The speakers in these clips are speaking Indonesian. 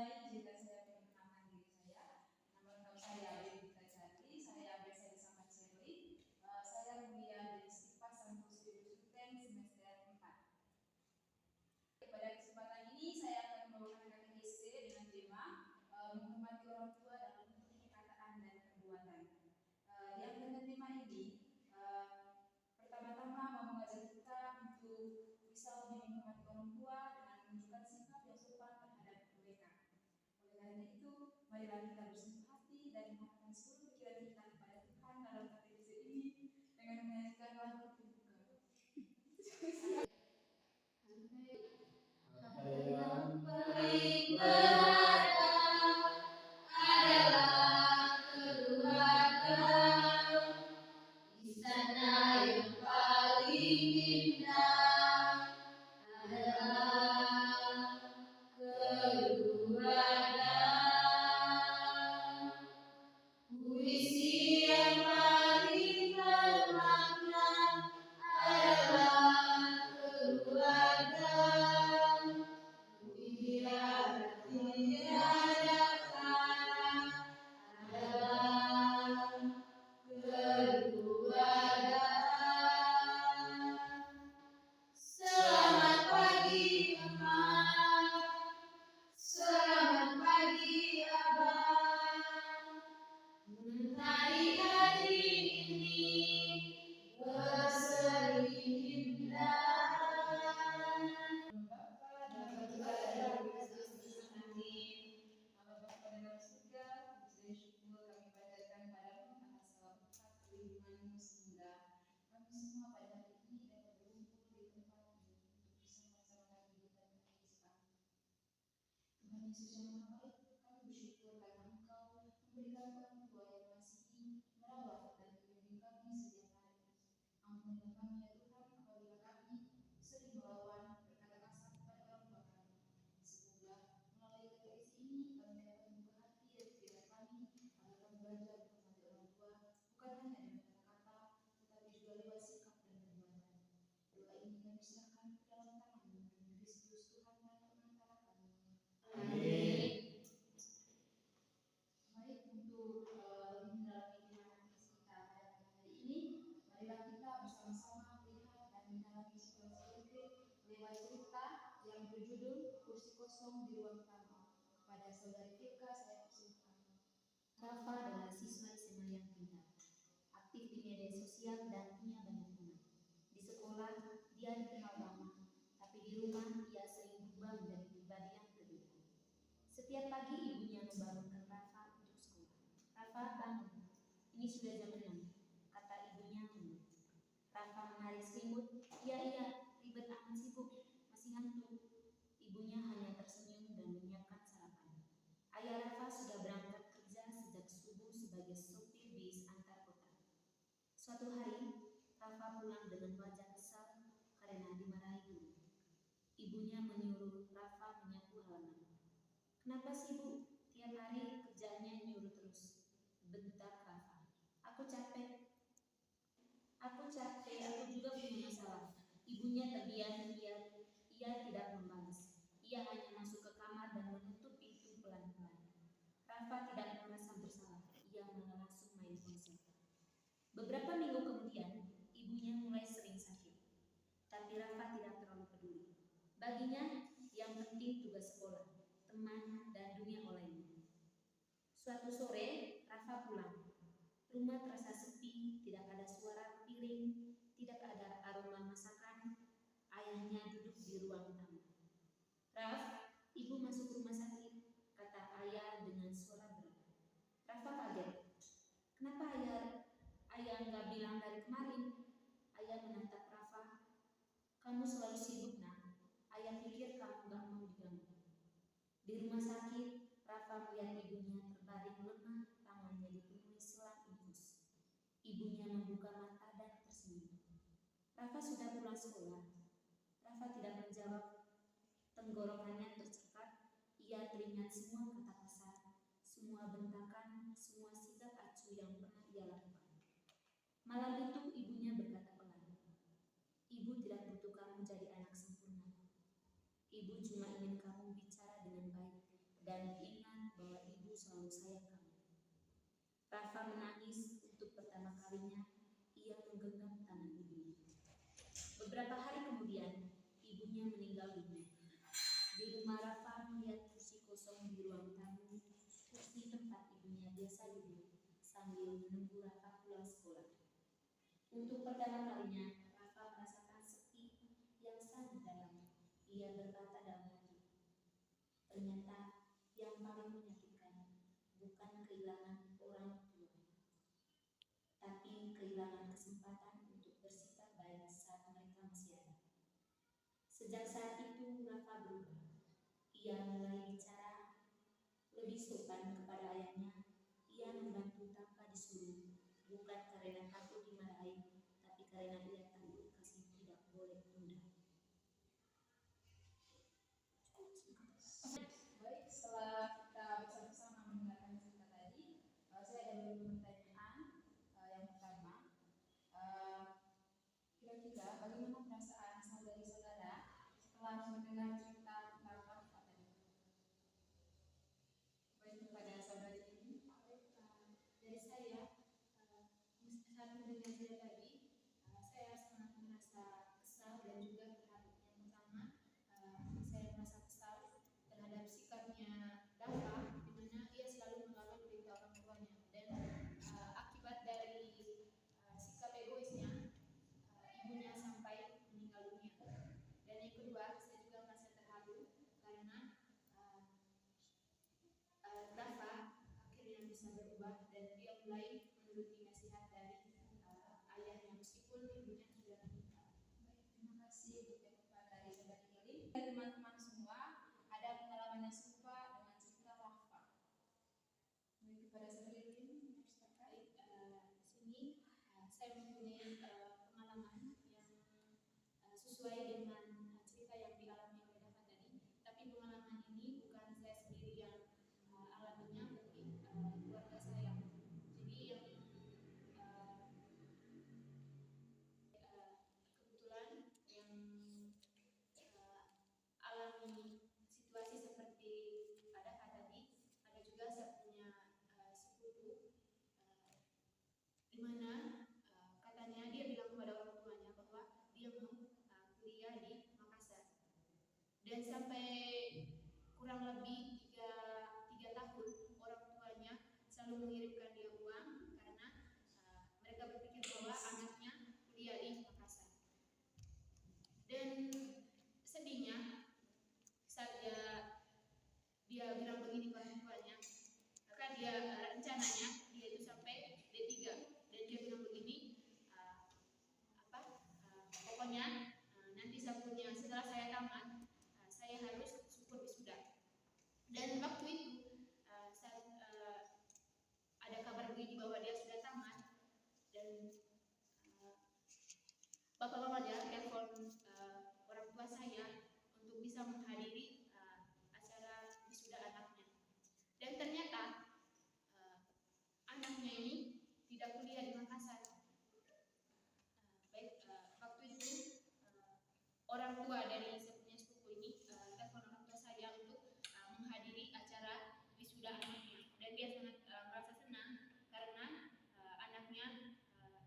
mulai jika saya perkenalkan diri saya. Nama lengkap saya Bebita Chandri, saya biasa disapa Shirley. Saya kuliah di SIPA Sampus Student semester 4. Pada kesempatan ini saya akan membawakan katekese dengan tema menghormati orang tua dalam bentuk perkataan dan perbuatan. Yang dengan tema ini pertama-tama mau mengajak kita untuk bisa lebih menghormati orang tua dengan menunjukkan sikap yang sopan terhadap mereka. Oleh karena itu, marilah kita bersentuh hati dan mengarahkan seluruh pikiran kita kepada Tuhan dalam katekese ini dengan menyanyikan lagu pembuka. Yang paling berharga adalah keluarga, istana yang paling indah adalah keluarga. Puisi yang paling bermakna adalah keluarga. Biar tiada kata adalah keluarga. Selamat pagi Mama, selamat pagi Abang. Mentari hari ini berseri indah. Bapa dan Putra dan Roh Kudus. Amin. Allah Bapa dan Allah surga, puji dan syukur kami panjatkan padamu atas segala berkat perlindunganmu sehingga kami semua pada hari ini dapat berkumpul di tempat ini untuk bisa melaksanakan kehidupan Kristus. Tuhan Yesus yang Maha Baik, kami bersyukur karena Engkau memberikan orang tua yang masih merawat dan membimbing kami setiap hari. Ampunilah kami ya Tuhan apabila kami sering melawan berkata kasar kepada orang tua kami. Semoga melalui katekese ini kami dapat membuka hati dan pikiran kami agar kami belajar menghormati orang tua bukan hanya dengan kata-kata tetapi juga lewat sikap dan perbuatan. Doa ini kami serahkan ke dalam tangan-Mu Kristus Tuhan dan pengantara kami. Amin. Baik, untuk lebih mendalami tema kita pada hari ini, marilah kita bersama-sama melihat dan mendalami situasi konkret lewat cerita yang berjudul Kursi Kosong di Ruang Tamu. Kepada Saudari Filka saya persilahkan. Rafa adalah siswa SMA yang pintar, aktif di media sosial dan punya banyak teman. Di sekolah dia dikenal ramah, tapi di rumah ia sering berubah menjadi pribadi yang berbeda. Setiap pagi ibunya membangunkan Rafa untuk sekolah. Rafa bangun, ini sudah jam 6, kata ibunya menurut. Rafa menarik selimut, iya, ribet akan sibuk, masih ngantuk. Ibunya hanya tersenyum dan menyiapkan sarapan. Ayah Rafa sudah berangkat kerja sejak subuh sebagai sopir bis antar kota. Suatu hari, Rafa pulang dengan wajah kesal karena dimarahi guru. Ibunya menyuruh Rafa menyapu halaman. Kenapa sih Bu? Tiap hari kerjanya nyuruh terus, bentak Rafa. Aku capek, aku juga punya masalah. Ibunya terdiam, ia tidak membalas. Ia hanya masuk ke kamar dan menutup pintu pelan-pelan. Rafa tidak merasa bersalah, ia malah langsung main ponsel. Beberapa minggu kemudian, ibunya mulai sering sakit. Tapi Rafa tidak terlalu peduli. Baginya, yang penting tugas sekolah, teman, dan dunia lainnya. Suatu sore, Rafa pulang. Rumah terasa sepi, tidak ada suara piring, tidak ada aroma masakan. Ayahnya duduk di ruang tamu. Raf, ibu masuk rumah sakit, kata ayah dengan suara berat. Rafa kaget. Kenapa ayah nggak bilang dari kemarin? Ayah menatap Rafa. Kamu selalu sibuk, Nak. Ayah pikir kamu nggak mau diganggu. Di rumah sakit, Rafa melihat ibunya terbaring lemah, tangannya dipenuhi selang infus. Ibunya membuka mata dan tersenyum. Rafa sudah pulang sekolah. Rafa tidak menjawab. Tenggorokannya tercekat. Ia teringat semua kata kasar, semua bentakan, semua sikap acuh yang pernah ia lakukan. Malam itu ibunya berkata pelan, ibu tidak butuh kamu jadi anak sempurna. Ibu cuma ingin kamu bicara dengan baik dan ingat bahwa ibu selalu sayang kamu. Rafa menangis untuk pertama kalinya. Ia menggenggam tangan ibunya. Beberapa hari kemudian, ibunya meninggal dunia. Di rumah Rafa melihat kursi kosong di ruang tamu, kursi tempat ibunya biasa duduk sambil menunggu Rafa pulang sekolah. Untuk pertama kalinya, Rafa merasakan sepi yang sangat dalam. Ia berkata dalam hati, ternyata yang paling menyakitkan bukan kehilangan orang tua, tapi kehilangan kesempatan untuk bersikap baik saat mereka masih ada. Sejak saat itu, Rafa berubah. Ia mulai bicara lebih sopan kepada ayahnya. Ia membantu tanpa disuruh, bukan karena takut dimarahi, tapi karena ia takut kasih tidak boleh tunda. Baik, setelah kita bersama-sama mendengarkan cerita tadi, saya ada beberapa pertanyaan. Yang pertama, kira-kira bagaimana perasaan saudari-saudara setelah mendengar cerita tentang Rafa tadi? Baik, kepada saudari ini. Dari saya, saat mendengar cerita tadi, saya sangat merasa kesal dan juga terharu. Yang pertama, saya merasa kesal terhadap sikapnya Rafa, di mana ia selalu melawan perintah orang tuanya, dan akibat dari sikap egoisnya, ibunya sampai meninggal dunia. Dan yang kedua, saya juga merasa terharu karena Rafa akhirnya bisa berubah dan dia mulai menuruti nasihat dari ayahnya meskipun ibunya sudah meninggal. Baik, terima kasih untuk jawaban dari saudari Ilin. Teman-teman semua, ada pengalaman yang serupa dengan cerita Rafa. Baik, kepada saudari Ilin, persilakan. Di sini saya mempunyai pengalaman yang sesuai dengan cerita yang dialami oleh Rafa tadi. Tapi pengalaman ini bukan saya sendiri yang alaminya, tapi keluarga saya. Jadi yang kebetulan yang alami situasi seperti ada tadi, ada juga saya punya sepupu di mana katanya dia bilang kepada orang tuanya bahwa dia mau kuliah di Makassar, dan sampai kurang lebih tiga tahun orang tuanya selalu mengirimkan dia uang karena mereka berpikir bahwa anaknya kuliah di Makassar. Dan sedihnya saat dia bilang begini ke orang tuanya, maka dia rencananya dia itu sampai D3 dan dia bilang begini, pokoknya nanti setelah saya tamat saya harus syukur wisuda. Dan waktu itu saat ada kabar begini bahwa dia sudah tamat, dan bapak-bapak dia telepon orang tua saya untuk bisa menghadiri acara wisuda anaknya. Dan ternyata anaknya ini tidak kuliah di Makassar. Baik, waktu itu orang tua dari sepupunya sepupu ini telepon orang tua saya untuk menghadiri acara wisuda anaknya, dan dia sangat merasa senang karena anaknya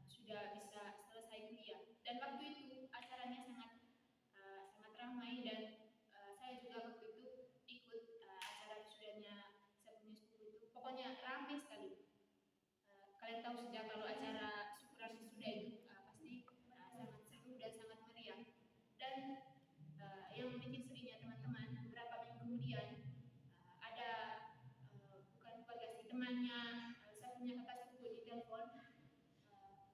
sudah bisa selesai kuliah. Dan waktu itu acaranya sangat ramai, dan saya juga waktu itu ikut acara wisudanya sepupunya sepupu itu. Pokoknya ramai sekali. Kalian tahu sejak kalau acara syukuran wisuda itu pasti sangat seru dan sangat meriah. Dan yang bikin sedihnya teman-teman, beberapa minggu kemudian ada bukan keluarga sih, temannya saya punya kakak sepupu di telepon.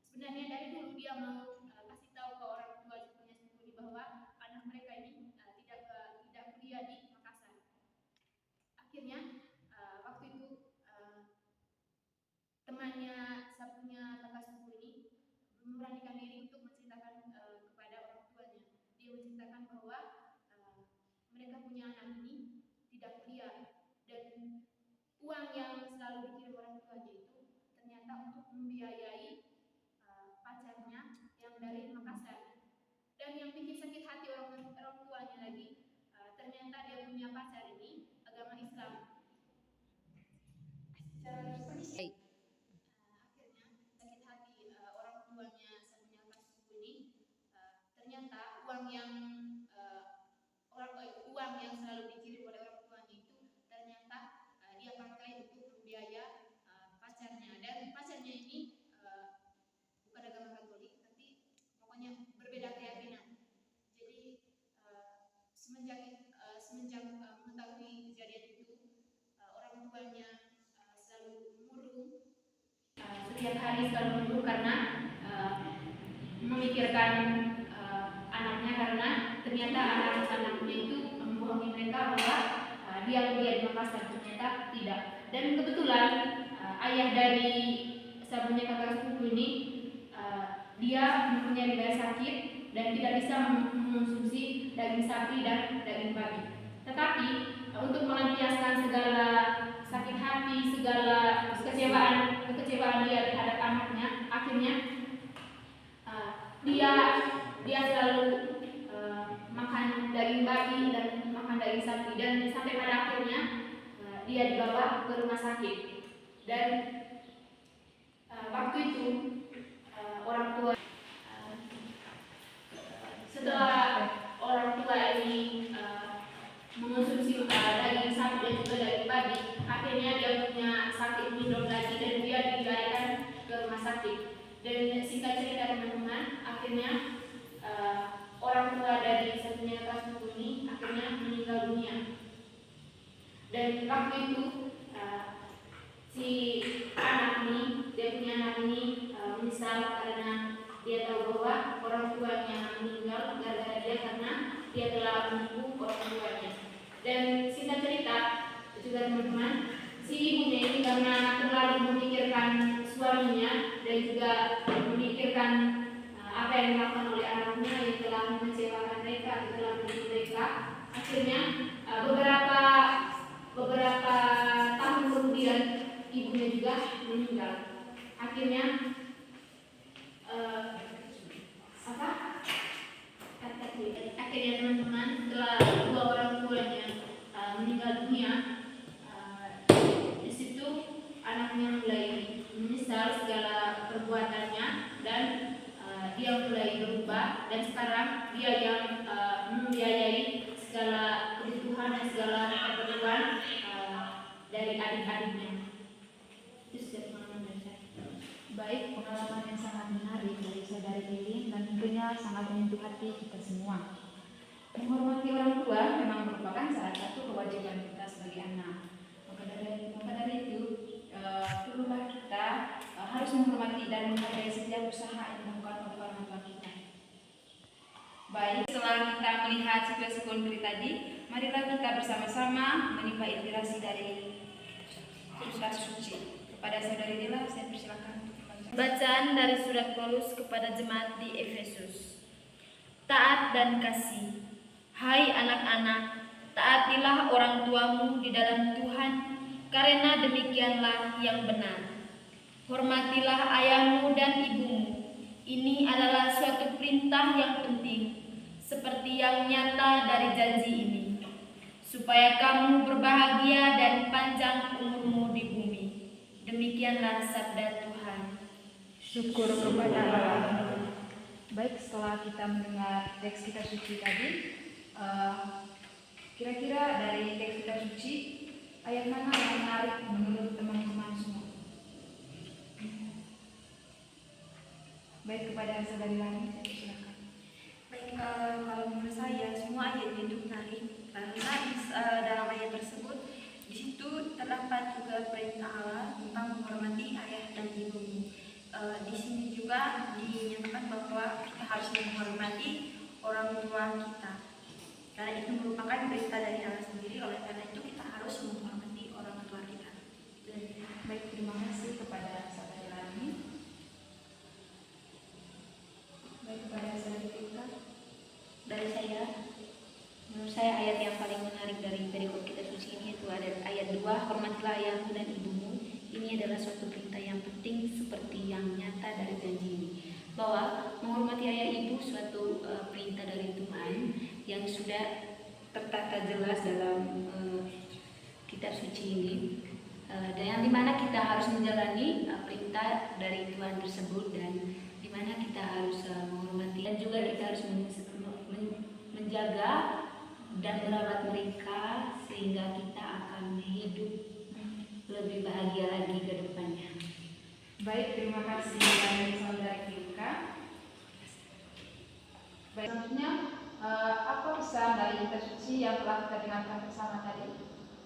Sebenarnya dari dulu dia mau kasih tahu ke orang tua sepupunya sepupu ini bahwa anak mereka ini tidak kuliah di Makassar. Akhirnya waktu itu temannya sepupunya kakak sepupu ini memberanikan diri untuk menceritakan kepada orang tuanya. Dia menceritakan bahwa mereka punya anak ini tidak kuliah, dan uang yang selalu dikirim orang tuanya itu ternyata untuk membiayai pacarnya yang dari Makassar. Dan yang bikin sakit hati orang tuanya lagi, ternyata dia punya pacar ini agama Islam, setiap hari selalu mengeluh karena memikirkan anaknya, karena ternyata anak-anaknya itu membohongi mereka bahwa dia kuliah di Makassar, ternyata tidak. Dan kebetulan ayah dari sabunnya kakak sepupu ini dia mempunyai riwayat sakit dan tidak bisa mengonsumsi daging sapi dan daging babi. Tetapi untuk melampiaskan segala sakit hati, segala kekecewaan dia terhadap anaknya, akhirnya dia selalu makan daging babi dan makan daging sapi, dan sampai pada akhirnya dia dibawa ke rumah sakit. Dan waktu itu orang tua setelah orang tua ini mengonsumsi daging sapi dan juga daging babi, akhirnya dia punya sakit minum lagi dan dia dilarikan ke rumah sakit. Dan singkat cerita teman-teman, akhirnya orang tua dari satunya kasus ini akhirnya meninggal dunia. Dan waktu itu si anak ini, dia punya anak ini menyesal karena dia tahu bahwa orang tuanya meninggal gara-gara dia, karena dia telah menipu orang tuanya. Dan singkat cerita juga teman-teman, si ibunya ini karena terlalu memikirkan suaminya dan juga memikirkan apa yang dilakukan oleh anaknya yang telah mengecewakan mereka, yang telah menipu mereka, akhirnya beberapa tahun kemudian ibunya juga meninggal. Akhirnya akhirnya teman-teman, setelah dua orang tuanya meninggal dunia, di situ anaknya mulai menyesal segala perbuatannya dan dia mulai berubah, dan sekarang dia yang membiayai segala kebutuhan dan segala keperluan dari adik-adiknya. Itu sudah pengalaman dari saya. Baik, pengalaman yang sangat menarik dari saudari Lilin dan tentunya sangat menyentuh hati kita semua. Menghormati orang tua memang merupakan salah satu kewajiban kita sebagai anak. Maka dari itu, perlulah kita harus menghormati dan menghargai setiap usaha yang dilakukan oleh orang tua kita. Baik, setelah kita melihat situasi konkret tadi, marilah kita bersama-sama menimba inspirasi dari surat suci. Kepada saudari Dila, saya persilakan untuk membaca. Bacaan dari surat Paulus kepada jemaat di Efesus. Taat dan kasih. Hai anak-anak, taatilah orang tuamu di dalam Tuhan, karena demikianlah yang benar. Hormatilah ayahmu dan ibumu. Ini adalah suatu perintah yang penting, seperti yang nyata dari janji ini, supaya kamu berbahagia dan panjang umurmu di bumi. Demikianlah sabda Tuhan. Syukur kepada Allah. Baik, setelah kita mendengar teks kita suci tadi, kira-kira dari teks kita suci, ayat mana yang menarik menurut teman-teman semua? Baik, kepada saudari Lani, saya silakan. Baik, kalau menurut saya semua ayat itu menarik karena dalam ayat tersebut di situ terdapat juga perintah Allah tentang menghormati ayah dan ibu. Di sini juga dinyatakan bahwa kita harus menghormati orang tua kita, karena itu merupakan perintah dari Allah sendiri. Oleh karena itu kita harus menghormati orang tua kita. Baik, terima kasih kepada saudari Lani. Baik, kepada saudari Tika. Dari saya, menurut saya ayat yang paling menarik dari perikop kita suci ini itu ada ayat 2, hormatilah ayahmu dan ibumu. Ini adalah suatu perintah yang penting seperti yang nyata dari janji ini, bahwa menghormati ayah ibu suatu perintah dari Tuhan yang sudah tertata jelas dalam kitab suci ini, dan yang dimana kita harus menjalani perintah dari Tuhan tersebut, dan dimana kita harus menghormati, dan juga kita harus menjaga dan merawat mereka sehingga kita akan hidup lebih bahagia lagi ke depannya. Baik, terima kasih dari saudari Tika. Baik, selanjutnya apa pesan dari kitab suci yang telah kita dengarkan bersama tadi?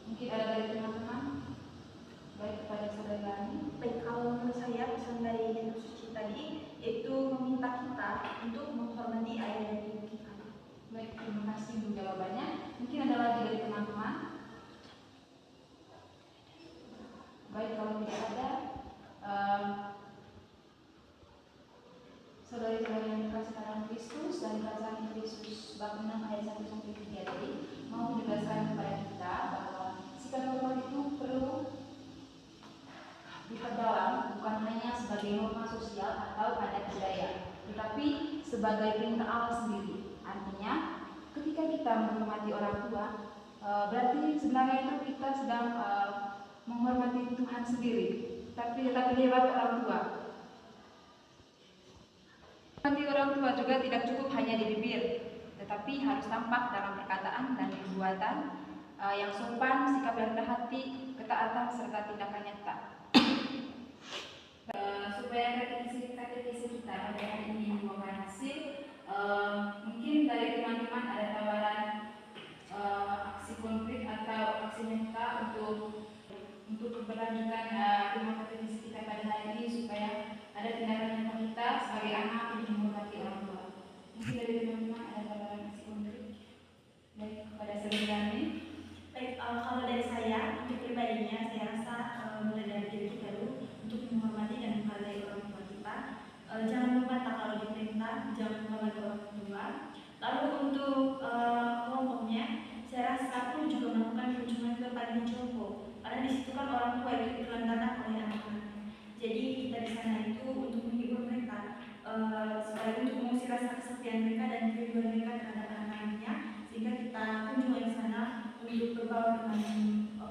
Mungkin ada dari teman-teman. Baik, kepada saudari Lani. Baik, kalau menurut saya pesan dari Baik, terima kasih untuk jawabannya. Mungkin ada lagi dari teman-teman. Baik, kalau tidak ada, saudara-saudara yang dikasih dalam Kristus dan bacaan Kristus bab 6 ayat 1 sampai 3 tadi mau menjelaskan kepada kita bahwa sikap hormat itu perlu diperdalam, bukan hanya sebagai norma sosial atau adat budaya, tetapi sebagai perintah Allah sendiri. Artinya, ketika kita menghormati orang tua, berarti sebenarnya itu kita sedang menghormati Tuhan sendiri, tapi lewat orang tua. Menghormati orang tua juga tidak cukup hanya di bibir, tetapi harus tampak dalam perkataan dan perbuatan yang sopan, sikap rendah hati, ketaatan serta tindakan nyata. Supaya katekisi kita pada hari ini membuahkan hasil, mungkin dari teman-teman ada tawaran aksi konkret atau aksi nyata untuk keberlanjutan ilmu katekisi kita pada hari ini, supaya ada tindakan nyata kita sebagai anak untuk menghormati orang tua. Mungkin dari teman-teman ada tawaran aksi konkret. Baik, kepada saudara ini. Baik, kalau dari saya, untuk pribadinya saya rasa mulai dari diri kita dulu untuk menghormati dan menghargai orang tua kita. Jangan membantah kalau diperintah, jangan menghormati orang tua. Lalu untuk kelompoknya, saya rasa aku juga melakukan kunjungan ke panti jompo, karena di situ kan orang tua itu ditelantarkan oleh anak-anak. Jadi kita di sana itu untuk menghibur mereka, supaya untuk mengusir rasa kesepian mereka dan kerinduan mereka terhadap anak-anaknya, sehingga kita kunjungan di sana untuk berbaur dengan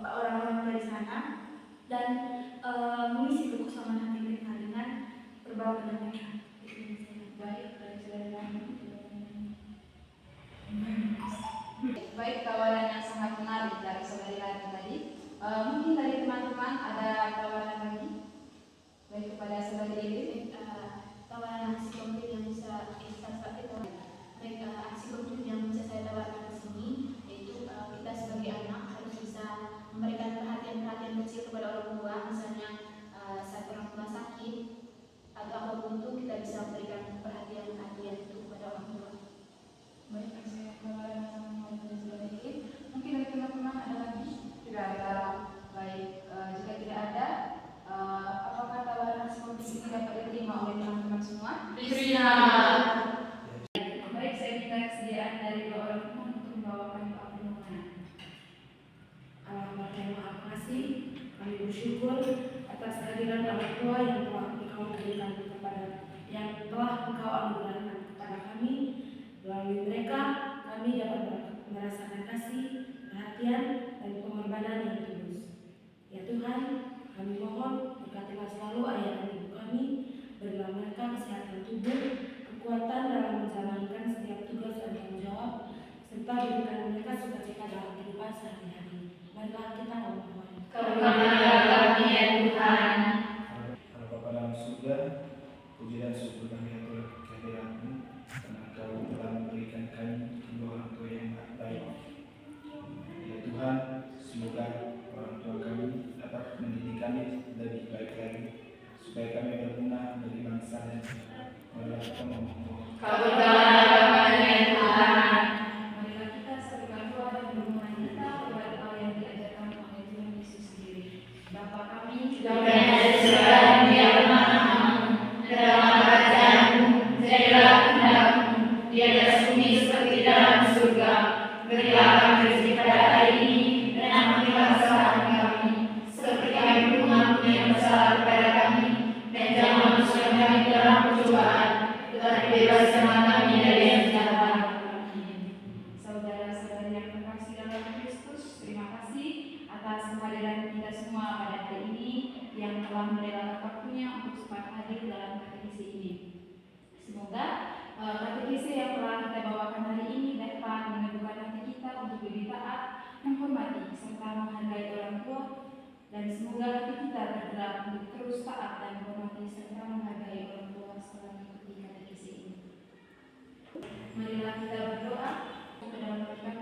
orang-orang tua di sana dan mengisi kekosongan hati mereka dengan berbaur dengan mereka. Baik, dari saudara. Baik, tawaran yang sangat menarik dari saudara tadi. Mungkin dari teman-teman ada tawaran lagi? Baik, kepada saudara ini. Tawaran aksi konkret yang bisa baik, aksi konkret yang bisa saya tawarkan di sini yaitu kita sebagai anak harus bisa memberikan perhatian kecil kepada orang tua, misalnya saat orang tua sakit atau apapun itu kita bisa memberikan perhatian itu kepada orang tua. Baik, saya tawaran yang sangat menarik dari saudara ini. Mungkin dari teman-teman ada lagi? Tidak ada. Baik, jika tidak ada, apakah tawaran aksi konkret ini dapat diterima oleh teman-teman semua? Diterima. Baik, saya minta kesediaan dari dua orang teman untuk membawakan doa penutupan. Terima kasih, kami bersyukur atas kehadiran orang tua yang telah Engkau berikan yang telah Engkau anugerahkan kepada kami. Melalui mereka, kami dapat merasakan kasih, perhatian, dan pengorbanan yang tulus. Ya Tuhan, kami mohon berkatilah selalu ayah dan ibu kami, berilah mereka kesehatan tubuh, kekuatan dalam menjalankan setiap tugas dan tanggung jawab, serta berikan mereka sukacita dalam kehidupan sehari-hari. Marilah kita memohon. Kebenaran kami ya Tuhan. Bapa dalam surga, puji dan syukur kami atur kehadiran-Mu, karena Engkau telah memberikan kami kedua orang tua yang baik. Ya Tuhan, semoga orang tua kami dapat mendidik kami lebih baik lagi, supaya kami berguna bagi bangsa dan negara. Marilah kita memohon. Kebenaran kami ya Tuhan. Marilah kita sebagai doa dan permohonan kita kepada doa yang diajarkan oleh Tuhan Yesus sendiri. Bapa kami Yang di surga, biarlah dalam kerajaan-Mu, jadilah kehendak-Mu di atas bumi seperti dalam surga. Berilah kami rezeki pada hari ini, dan ampunilah kesalahan kami, seperti kami pun mengampuni yang bersalah kepada kami, dan jangan masukkan kami ke dalam pencobaan, tetapi bebaskanlah kami dari yang jahat. saudara-saudari yang terkasih dalam Kristus, terima kasih atas kehadiran kita semua pada hari ini yang telah merelakan waktunya untuk sempat hadir dalam katekisi ini. Semoga katekisi yang telah kita bawakan hari ini dapat meneguhkan hati kita untuk lebih taat, menghormati serta menghargai orang tua, dan semoga hati kita tergerak untuk terus taat dan menghormati serta menghargai orang tua setelah mengikuti katekisi ini. Marilah kita berdoa ke dalam berkat